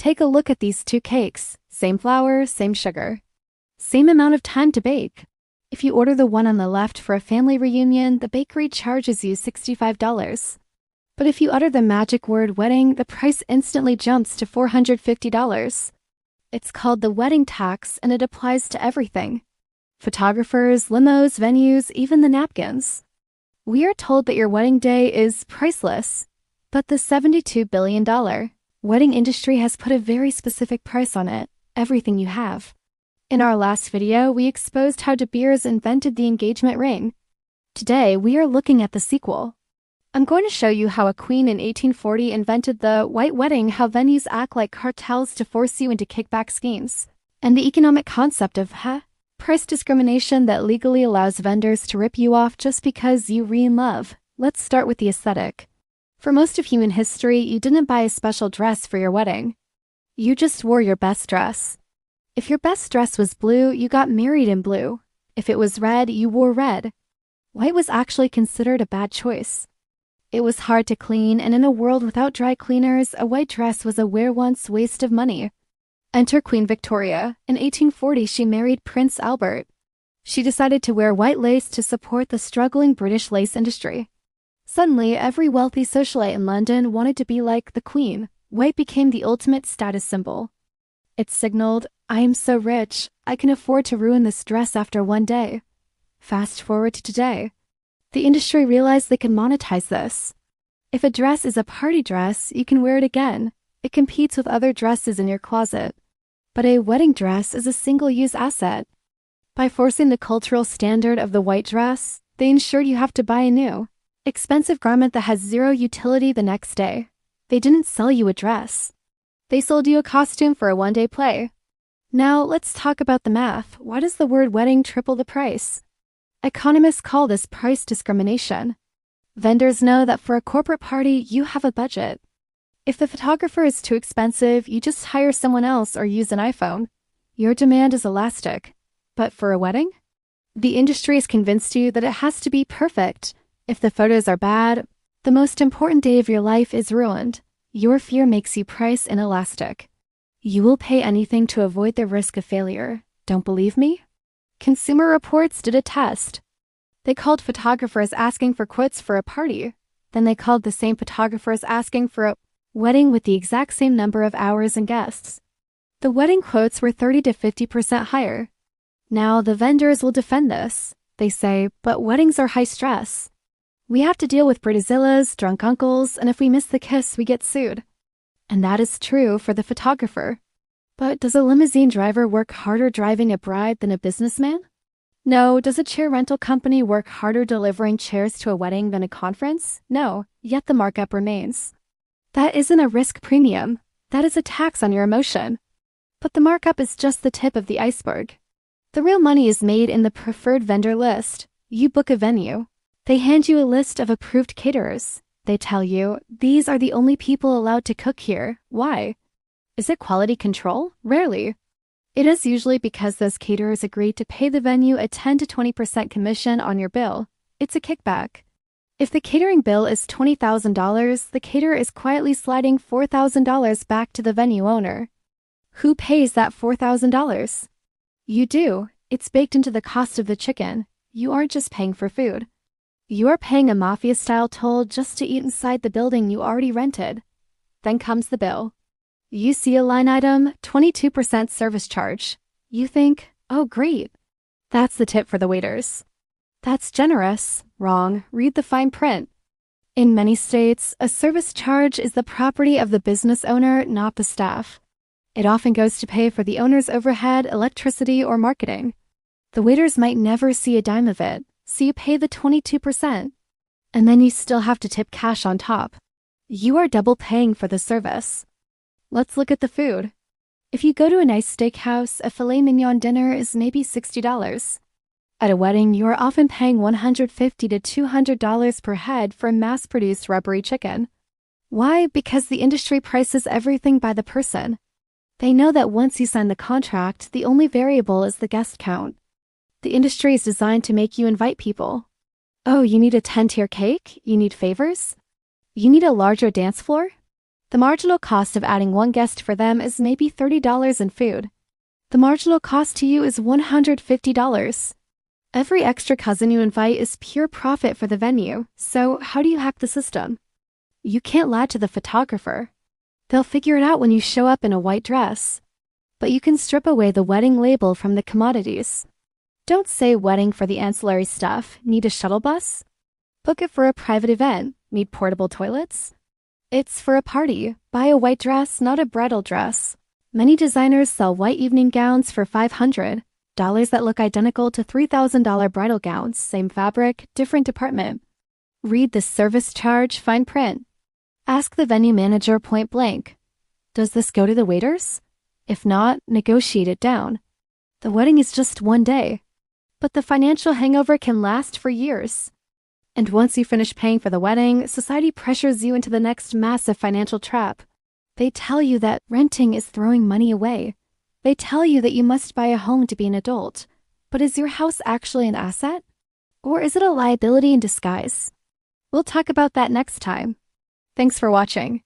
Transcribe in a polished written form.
Take a look at these two cakes. Same flour, same sugar. Same amount of time to bake. If you order the one on the left for a family reunion, the bakery charges you $65. But if you utter the magic word wedding, the price instantly jumps to $450. It's called the wedding tax, and it applies to everything. Photographers, limos, venues, even the napkins. We are told that your wedding day is priceless, but the $72 billion wedding industry has put a very specific price on it, everything you have. In our last video, we exposed how De Beers invented the engagement ring. Today, we are looking at the sequel. I'm going to show you how a queen in 1840 invented the white wedding, how venues act like cartels to force you into kickback schemes, and the economic concept of price discrimination that legally allows vendors to rip you off just because you in love. Let's start with the aesthetic. For most of human history, you didn't buy a special dress for your wedding. You just wore your best dress. If your best dress was blue, you got married in blue. If it was red, you wore red. White was actually considered a bad choice. It was hard to clean, and in a world without dry cleaners, a white dress was a wear-once waste of money. Enter Queen Victoria. In 1840, she married Prince Albert. She decided to wear white lace to support the struggling British lace industry. Suddenly, every wealthy socialite in London wanted to be like the Queen. White became the ultimate status symbol. It signaled, I am so rich, I can afford to ruin this dress after one day. Fast forward to today. The industry realized they could monetize this. If a dress is a party dress, you can wear it again. It competes with other dresses in your closet. But a wedding dress is a single-use asset. By forcing the cultural standard of the white dress, they ensured you have to buy a new, expensive garment that has zero utility the next day. They didn't sell you a dress. They sold you a costume for a one-day play. Now, let's talk about the math. Why does the word wedding triple the price? Economists call this price discrimination. Vendors know that for a corporate party, you have a budget. If the photographer is too expensive, you just hire someone else or use an iPhone. Your demand is elastic. But for a wedding? The industry has convinced you that it has to be perfect. If the photos are bad, the most important day of your life is ruined. Your fear makes you price inelastic. You will pay anything to avoid the risk of failure. Don't believe me? Consumer Reports did a test. They called photographers asking for quotes for a party. Then they called the same photographers asking for a wedding with the exact same number of hours and guests. The wedding quotes were 30 to 50% higher. Now the vendors will defend this. They say, but weddings are high stress. We have to deal with bridezillas, drunk uncles, and if we miss the kiss, we get sued. And that is true for the photographer. But does a limousine driver work harder driving a bride than a businessman? No. Does a chair rental company work harder delivering chairs to a wedding than a conference? No. Yet the markup remains. That isn't a risk premium. That is a tax on your emotion. But the markup is just the tip of the iceberg. The real money is made in the preferred vendor list. You book a venue. They hand you a list of approved caterers. They tell you, these are the only people allowed to cook here. Why? Is it quality control? Rarely. It is usually because those caterers agreed to pay the venue a 10 to 20% commission on your bill. It's a kickback. If the catering bill is $20,000, the caterer is quietly sliding $4,000 back to the venue owner. Who pays that $4,000? You do. It's baked into the cost of the chicken. You aren't just paying for food. You are paying a mafia-style toll just to eat inside the building you already rented. Then comes the bill. You see a line item, 22% service charge. You think, oh great. That's the tip for the waiters. That's generous. Wrong. Read the fine print. In many states, a service charge is the property of the business owner, not the staff. It often goes to pay for the owner's overhead, electricity, or marketing. The waiters might never see a dime of it. So you pay the 22%, and then you still have to tip cash on top. You are double paying for the service. Let's look at the food. If you go to a nice steakhouse, a filet mignon dinner is maybe $60. At a wedding, you are often paying $150 to $200 per head for mass-produced rubbery chicken. Why? Because the industry prices everything by the person. They know that once you sign the contract, the only variable is the guest count. The industry is designed to make you invite people. Oh, you need a 10-tier cake? You need favors? You need a larger dance floor? The marginal cost of adding one guest for them is maybe $30 in food. The marginal cost to you is $150. Every extra cousin you invite is pure profit for the venue, so how do you hack the system? You can't lie to the photographer. They'll figure it out when you show up in a white dress. But you can strip away the wedding label from the commodities. Don't say wedding for the ancillary stuff. Need a shuttle bus? Book it for a private event. Need portable toilets? It's for a party. Buy a white dress, not a bridal dress. Many designers sell white evening gowns for $500 that look identical to $3,000 bridal gowns, same fabric, different department. Read the service charge fine print. Ask the venue manager point blank, does this go to the waiters? If not, negotiate it down. The wedding is just one day, but the financial hangover can last for years. And once you finish paying for the wedding, society pressures you into the next massive financial trap. They tell you that renting is throwing money away. They tell you that you must buy a home to be an adult. But is your house actually an asset? Or is it a liability in disguise? We'll talk about that next time. Thanks for watching.